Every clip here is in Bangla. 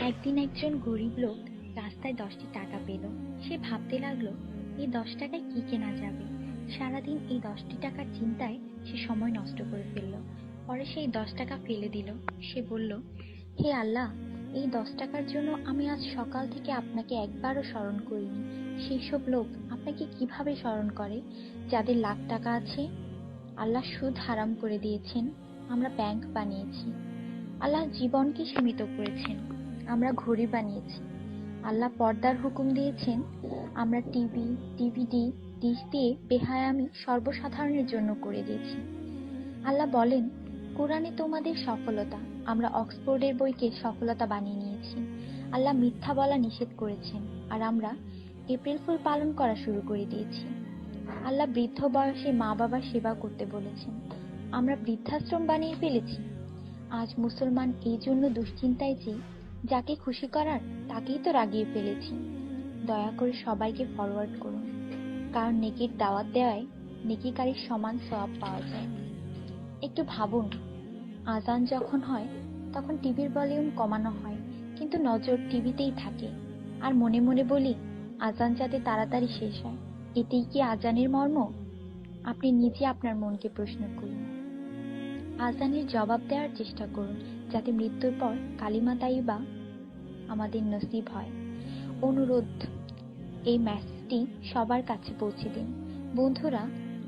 একদিন একজন গরিব লোক রাস্তায় 10টি টাকা পেল। সে ভাবতে লাগলো, এই 10 টাকায় কি কেনা যাবে। সারাদিন এই 10টি টাকার চিন্তায় সে সময় নষ্ট করে ফেলল। পরে সেই 10 টাকা ফেলে দিল। সে বলল, হে আল্লাহ, এই 10 টাকার জন্য আমি আজ সকাল থেকে আপনাকে একবারও স্মরণ করিনি। সেই সব লোক আপনাকে কিভাবে স্মরণ করে যাদের লাখ টাকা আছে? আল্লাহ সুদ হারাম করে দিয়েছেন, আমরা ব্যাংক বানিয়েছি। আল্লাহ জীবনকে সীমিত করেছেন, আমরা ঘড়ি বানিয়েছি। আল্লাহ পর্দার হুকুম দিয়েছেন, আমরা টিভি, ডিভিডি, ডিশ দিয়ে বেহায়ামি সর্বসাধারণের জন্য করে দিয়েছি। আল্লাহ বলেন, কোরআনে তোমাদের সফলতা, আমরা অক্সফোর্ডের বইকে সফলতা বানিয়ে নিয়েছি। আল্লাহ মিথ্যা বলা নিষেধ করেছেন, আর আমরা এপ্রিল ফুল পালন করা শুরু করে দিয়েছি। আল্লাহ বৃদ্ধ বয়সে মা বাবার সেবা করতে বলেছেন, আমরা বৃদ্ধাশ্রম বানিয়ে ফেলেছি। আজ মুসলমান এই জন্য দুশ্চিন্তায় যে যাকে খুশি করার তাকেই তো রাগিয়ে ফেলেছি। দয়া করে সবাইকে ফরওয়ার্ড করুন, কারণ নেকির দাওয়াত দেওয়ায় নেকিকারীর সমান সওয়াব পাওয়া যায়। একটু ভাবুন, আজান যখন হয় তখন টিভির ভলিউম কমানো হয়, কিন্তু নজর টিভিতেই থাকে। আর মনে মনে বলি, আজান যাতে তাড়াতাড়ি শেষ হয়। এতেই কি আজানের মর্ম? আপনি নিজে আপনার মনকে প্রশ্ন করুন। আজানের জবাব দেওয়ার চেষ্টা করুন, যাতে মৃত্যুর পর কালিমা তাইয়্যিবা আমাদের নসিব হয়। অনুরোধ, এই মেসেজটি সবার কাছে পৌঁছে দিন। বন্ধুরা,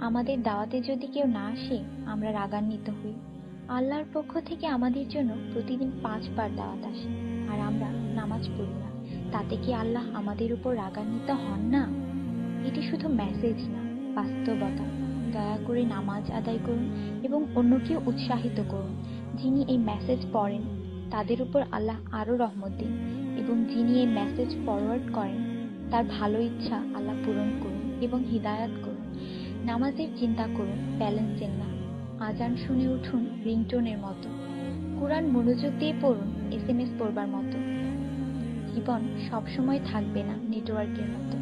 আমাদের দাওয়াতে যদি কেউ না আসে, আমরা রাগান্বিত হই। আল্লাহর পক্ষ থেকে আমাদের জন্য প্রতিদিন 5 বার দাওয়াত আসে, আর আমরা নামাজ পড়ি না। তাতে কি আল্লাহ আমাদের উপর রাগান্বিত হন না? এটি শুধু মেসেজ না, বাস্তবতা। দয়া করে নামাজ আদায় করুন এবং অন্যকেও উৎসাহিত করুন। যিনি এই মেসেজ পড়েন তাদের উপর আল্লাহ আরো রহমত দিন, এবং যিনি এই মেসেজ ফরওয়ার্ড করেন তার ভালো ইচ্ছা আল্লাহ পূরণ করুন এবং হিদায়াত করুন। নামাজের চিন্তা করুন, ব্যালেন্সের না। আজান শুনে উঠুন রিংটোনের মতো। কোরআন মনোযোগ দিয়ে পড়ুন SMS পড়বার মতো। জীবন সবসময় থাকবে না নেটওয়ার্কের মতো।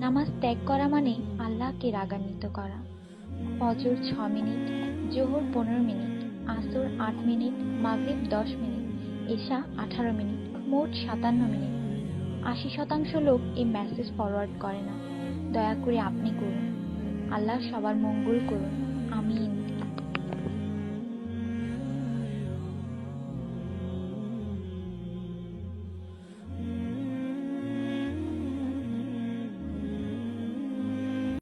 নামাজ ত্যাগ করা মানে আল্লাহকে রাগান্বিত করা। ফজর 6 মিনিট, জোহর 15 মিনিট, আসর 8 মিনিট, মাগরিব 10 মিনিট, এশা 18 মিনিট, মোট 57 মিনিট। 80% লোক এই মেসেজ ফরওয়ার্ড করে না। দয়া করে আপনি করুন। আল্লাহ সবার মঙ্গল করুন। আমিন।